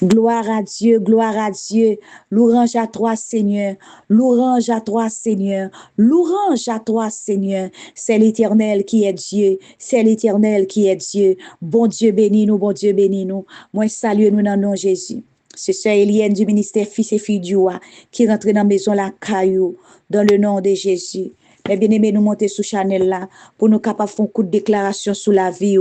Gloire à Dieu, gloire à Dieu. Louange à toi, Seigneur. Louange à toi, Seigneur. Louange à toi, Seigneur. C'est l'Éternel qui est Dieu. C'est l'Éternel qui est Dieu. Bon Dieu bénis nous, bon Dieu bénis nous. Moi, salue nous dans le nom de Jésus. C'est sœur Eliane du ministère Fils et Filles du Roi qui rentre dans la maison la caillou dans le nom de Jésus. Mais bien aimé, nous monter sous Chanel là pour nous capables de faire un coup de déclaration sur la vie.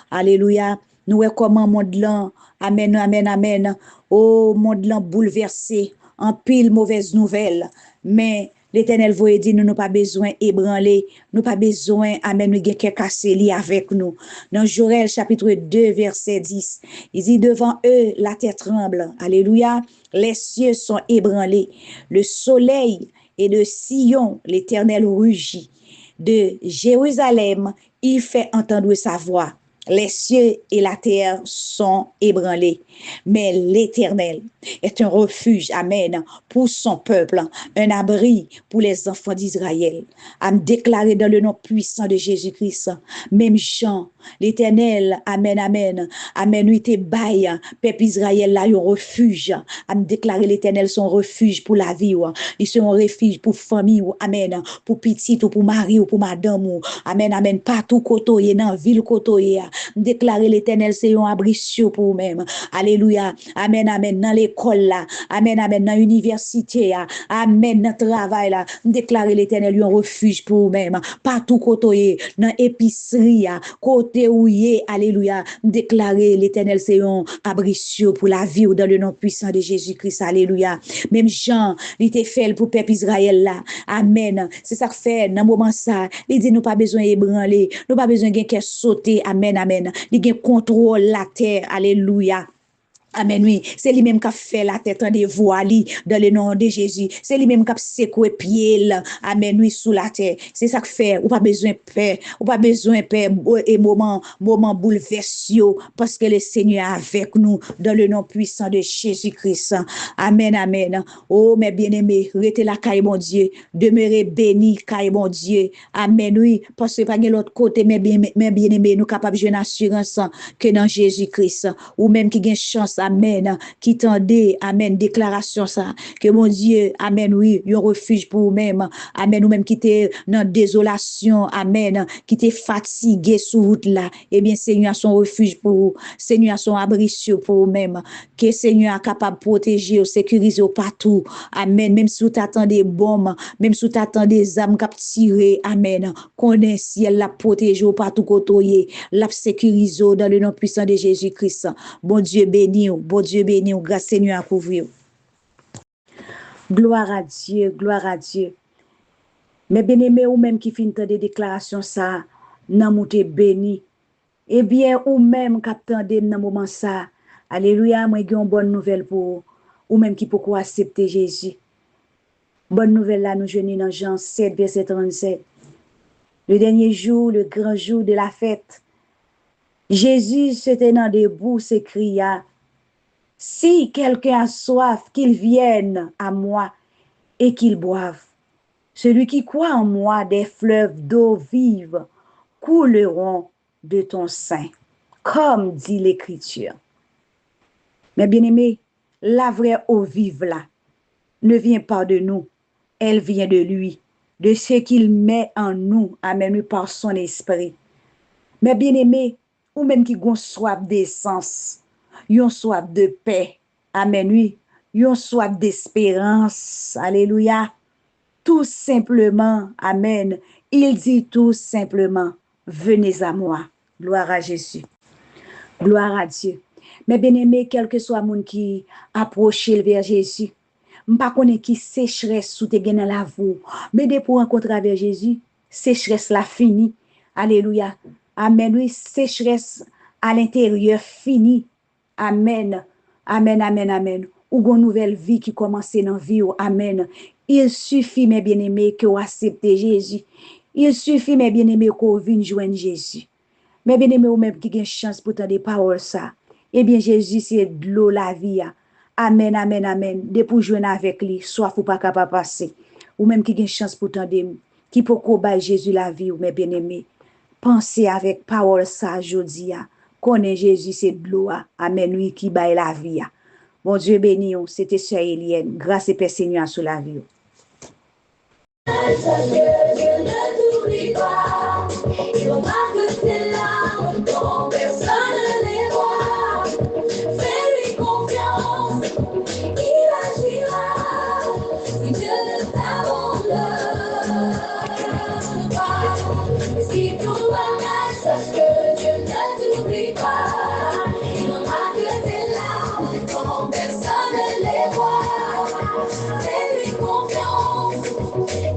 Alléluia. Nous voyons comment monde là. Amen, amen, amen. Oh, monde là bouleversé, en pile mauvaise nouvelle. Mais l'Éternel vous dit, nous n'avons pas besoin ébranler, nous n'avons pas besoin, amen, nous avons cassé li avec nous. Dans Joël chapitre 2, verset 10, il dit, devant eux, la terre tremble. Alléluia. Les cieux sont ébranlés. Le soleil et de Sion, l'Éternel rugit. De Jérusalem, il fait entendre sa voix. Les cieux et la terre sont ébranlés, mais l'Éternel est un refuge, amen, pour son peuple, un abri pour les enfants d'Israël. À me déclarer dans le nom puissant de Jésus-Christ, même Jean, l'Éternel, amen, amen, amen, lui te baille, peuple Israël, là, un refuge. À me déclarer l'Éternel son refuge pour la vie, il est un refuge pour famille, amen, pour petite, ou pour mari, ou pour madame, amen, amen, partout côté, dans ville côté, déclarer l'Éternel, c'est un abri sûr pour vous-même. Alléluia. Amen, amen. Dans l'école là. Amen, amen. Dans l'université là. Amen. Dans le travail là. Déclarer l'Éternel, un refuge pour vous-même. Partout côté, dans l'épicerie, côté où y est. Alléluia. Déclarer l'Éternel, c'est un abri sûr pour la vie ou dans le nom puissant de Jésus-Christ. Alléluia. Même Jean, il était fait pour peuple Israël là. Amen. C'est ça que fait dans le moment ça. Il dit, nous pas besoin d'ébranler. Nous pas besoin de sauter. Amen, amen. Il contrôle la terre. Alléluia. Amen, oui. C'est lui-même qui a fait la tête en des voiles dans le nom de Jésus. C'est lui-même qui a secoué pied. Amen, oui, sous la terre. C'est ça que fait. Ou pas besoin de paix. Ou pas besoin de paix et moment bouleversé parce que le Seigneur est avec nous dans le nom puissant de Jésus-Christ. Amen, amen. Oh, mes bien-aimés, restez là, caille mon Dieu. Demeurez bénis, caille mon Dieu. Amen, oui. Parce que pas de l'autre côté, mes bien-aimés, nous capables de jouer une assurance que dans Jésus-Christ. Ou même qui gagne chance. Amen, qui tendait, amen, déclaration ça, que mon Dieu, amen, oui, un refuge pour vous-même, amen, ou même qui était dans désolation, amen, qui était fatigué sur route là, eh bien, Seigneur a son refuge pour vous, Seigneur a son abri sûr pour vous-même, que Seigneur est capable de protéger, sécuriser partout, amen, même si vous t'attendez des bombes, même si vous t'attendez des âmes qui tirent, amen, connaît ciel la protéger partout côté, la sécurise dans le nom puissant de Jésus-Christ. Bon Dieu béni, bon Dieu béni, grâce Seigneur à couvrir. Gloire à Dieu, gloire à Dieu. Mais bien aimé ou même qui finit de déclaration ça, nan moute béni. Eh bien, ou même qui attendez dans moment ça, alléluia, moi j'ai une bonne nouvelle pour ou même qui pourquoi accepter Jésus. Bonne nouvelle là, nous jeûnons dans Jean 7, verset 37. Le dernier jour, le grand jour de la fête, Jésus se tenant debout s'écria, si quelqu'un a soif, qu'il vienne à moi et qu'il boive. Celui qui croit en moi, des fleuves d'eau vive couleront de ton sein, comme dit l'Écriture. Mais bien aimé, la vraie eau vive là ne vient pas de nous, elle vient de lui, de ce qu'il met en nous, amen, par son esprit. Mais bien aimé, ou même qui ont soif d'essence, yon soif de paix, amen, oui, yon soif d'espérance, alléluia, tout simplement, amen, il dit tout simplement, venez à moi, gloire à Jésus, gloire à Dieu. Mais bien aimé, quel que soit moun qui approche vers Jésus, m'pa connaît qui sécheresse sous te gen dans la vie, mais dès pour rencontrer avec Jésus, sécheresse la fini, alléluia. Amen, oui, sécheresse à l'intérieur fini. Amen, amen, amen, amen. Ou une nouvelle vie qui commence dans la vie. Amen. Il suffit, mes bien-aimés, que vous acceptez Jésus. Il suffit, mes bien-aimés, que vous venez joindre Jésus. Mes bien-aimés, ou même qui ont une chance pour entendre des paroles, ça. Eh bien, Jésus, c'est de l'eau, la vie. Amen, amen, amen. Dès pour joindre avec lui, soit vous pas capable de passer. Ou même qui ont une chance pour entendre, qui peut combattre Jésus la vie, ou mes bien-aimés. Pensez avec parole ça aujourd'hui. Connaît Jésus, c'est de l'eau. Amen, lui qui baille la vie. Bon Dieu béni, c'était Sœur Eliane. Grâce et paix Seigneur sur la vie. Que Dieu ne t'oublie pas, il remarque tes larmes quand personne ne les voit. Fais-lui confiance, il agira, si Dieu ne t'abandonne pas. Et si tout va mal, sache que Dieu ne t'oublie pas, il remarque tes larmes quand personne ne les voit. Fais-lui confiance,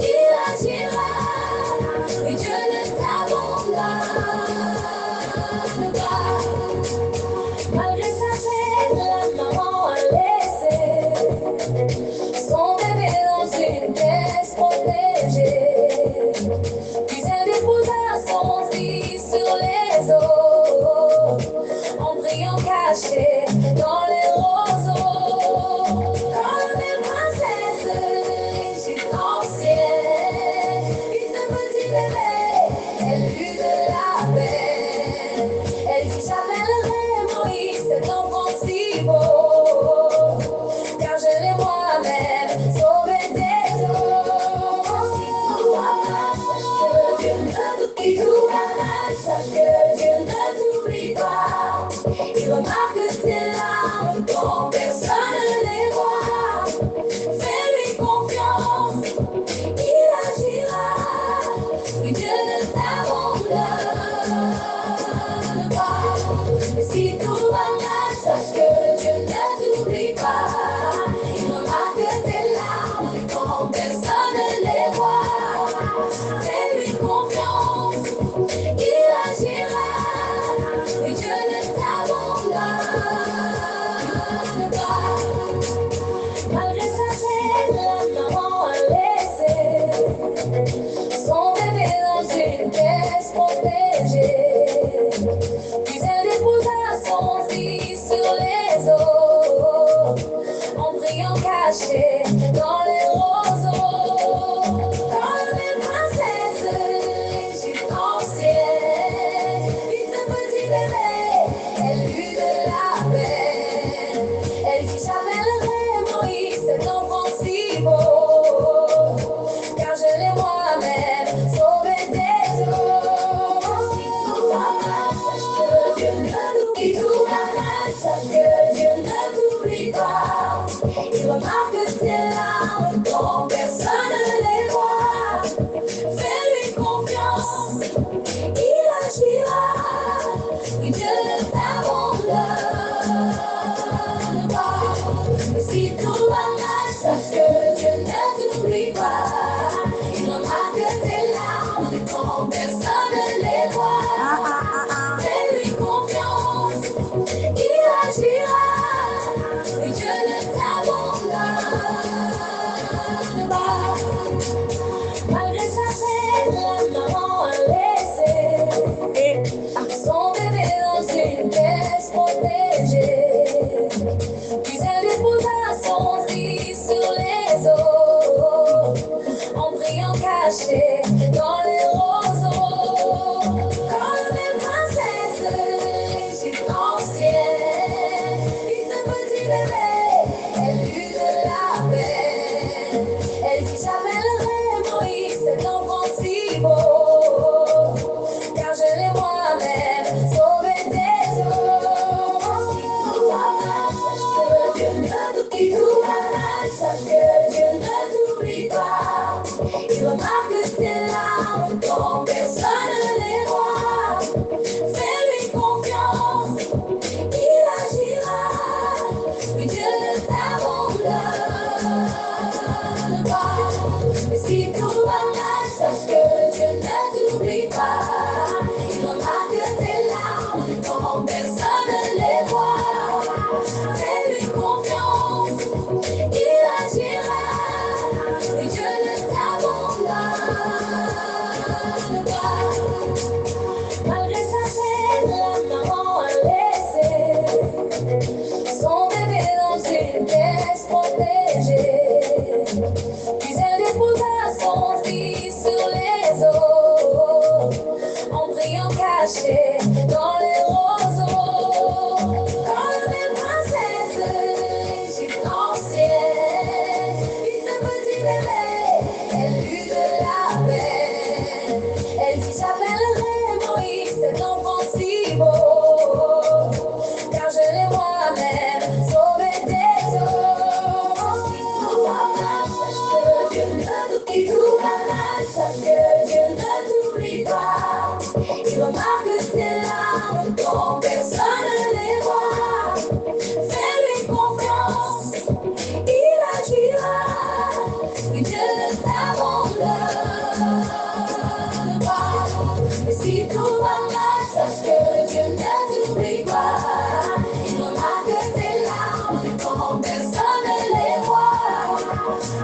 il agira, et Dieu ne t'abandonne pas. Malgré sa peine, la maman a laissé son bébé dans une pièce protégée. Puis elle déposa son fils sur les eaux, en priant caché dans les roseaux. Comme les princesses égyptiennes, puis ce petit bébé, elle eut de la peine. Elle dit j'appellerai Moïse, cet enfant si beau, car je l'ai moi-même sauvé des eaux. Si tout va mal, sache que Dieu ne t'oublie pas. Il remarque tes larmes quand personne ne les voit. Fais-lui confiance, il agira, et Dieu ne t'abandonne pas. Et si tout va mal, sache que Dieu ne t'oublie pas. Il remarque tes larmes quand personne ne les voit. Fais-lui confiance, il agira, et Dieu ne t'abandonne pas. Malgré sa peine, la maman a laissé son bébé dans une pièce protégée. Puis elle déposa son fils sur les eaux, en priant caché dans les roseaux. Comme les princesses égyptiennes, puis ce petit bébé, elle eut de la peine. Elle dit j'appellerai Moïse, cet enfant si beau, car je l'ai moi-même sauvé des eaux. Dieu ne t'oublie pas, sache que Dieu ne t'oublie pas. Il remarque tes larmes quand personne ne les voit. Fais-lui confiance, il agira, et Dieu ne t'abandonne pas. Et si tout va mal, sache que Dieu ne t'oublie pas. Il remarque tes larmes quand personne ne les voit. Fais-lui confiance, il agira, et Dieu ne t'abandonne pas. Malgré sa peine, la maman a laissé son bébé dans une pièce protégée. Puis elle déposa son fils sur les eaux, en priant caché dans les roseaux. Comme les princesses égyptiennes, puis ce petit bébé, elle eut de la peine. Elle dit j'appellerai Moïse, cet enfant si beau, car je l'ai moi-même sauvé des eaux. Dieu ne t'oublie pas, sache que Dieu ne t'oublie pas. Il remarque tes larmes quand personne ne les voit. Fais-lui confiance, il agira, et Dieu moi-même sauvé des eaux. Si tout va mal, sache que Dieu ne t'oublie pas. Il remarque tes larmes quand personne ne les voit. Fais-lui confiance, il agira. Oui, Dieu ne t'abandonne pas. Et si tout va mal, sache que Dieu ne t'oublie pas. Il remarque tes larmes quand personne ne les voit.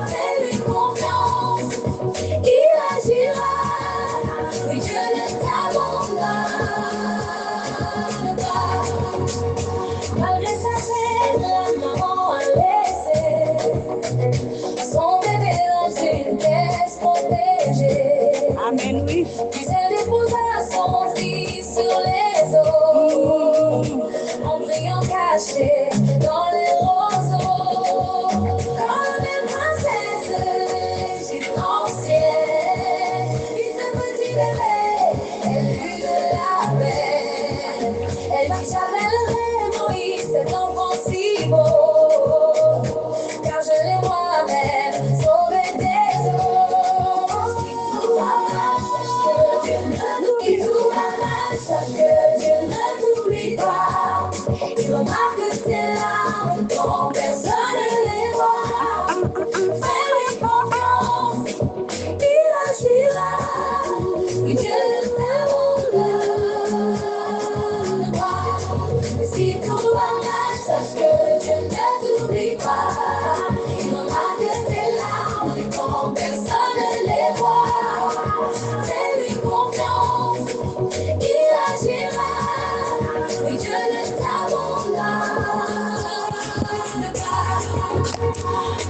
Fais-lui confiance, il agira. Oui, Dieu ne t'abandonne pas. Malgré sa peine, la maman a laissé son bébé dans une pièce protégée. Amen, oui. Puis elle déposa son fils sur les eaux, en priant caché dans les roseaux. Quand la belle princesse égyptienne vit ce petit bébé, elle eut de la peine. Elle dit j'appellerai Moïse, cet enfant si beau, car je l'ai moi-même sauvé des eaux. Si tout va mal, sache que Dieu ne t'oublie pas. Il remarque tes larmes quand personne ne les voit. Fais-lui confiance, il agira. Oui, Dieu ne t'abandonne pas. Si tout va mal, sache que Dieu ne t'oublie pas. Il remarque tes larmes quand personne ne les voit. Fais-lui confiance, il agira. Oui, Dieu ne t'abandonne pas.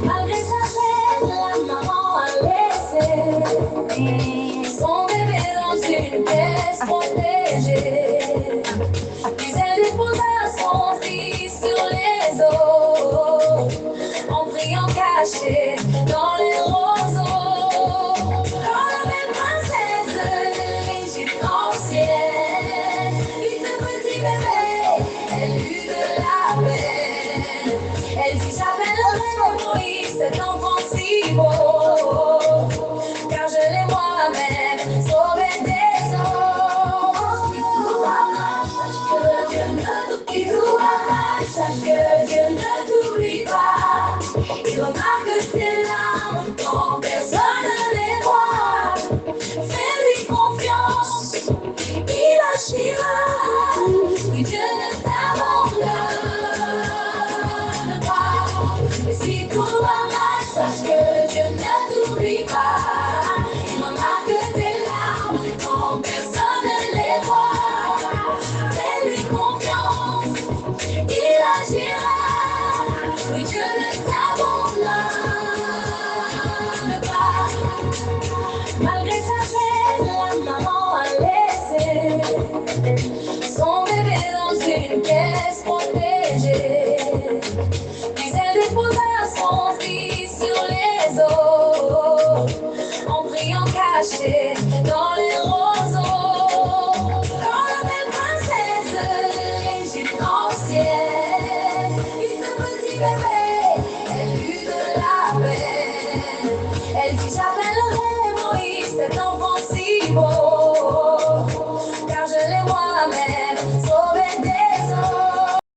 Malgré sa peine, la maman a laissé son bébé dans une pièce protégée. Puis elle déposa son fils sur les eaux, en priant caché dans les roseaux. Quand la belle princesse égyptienne vit ce petit bébé, elle eut de la peine. Elle dit j'appellerai Moïse, cet enfant si beau, car je l'ai moi-même sauvé des eaux. Si tout va mal, sache que Dieu ne t'oublie pas. Il remarque tes larmes quand personne ne les voit. Fais-lui confiance, il agira. Oui, Dieu ne t'abandonne pas. Et si tout va mal, sache que Dieu ne t'oublie pas. Il remarque tes larmes quand personne ne les voit. Fais-lui confiance, il agira. Oui, Dieu ne t'abandonne pas. Malgré sa peine, la maman a laissé son bébé dans une pièce protégée. Puis elle déposa son fils sur les eaux, en priant caché dans les roseaux. Quand la belle princesse égyptienne vit ce petit bébé, elle eut de la peine. Elle dit j'appellerai Moïse, cet enfant si beau,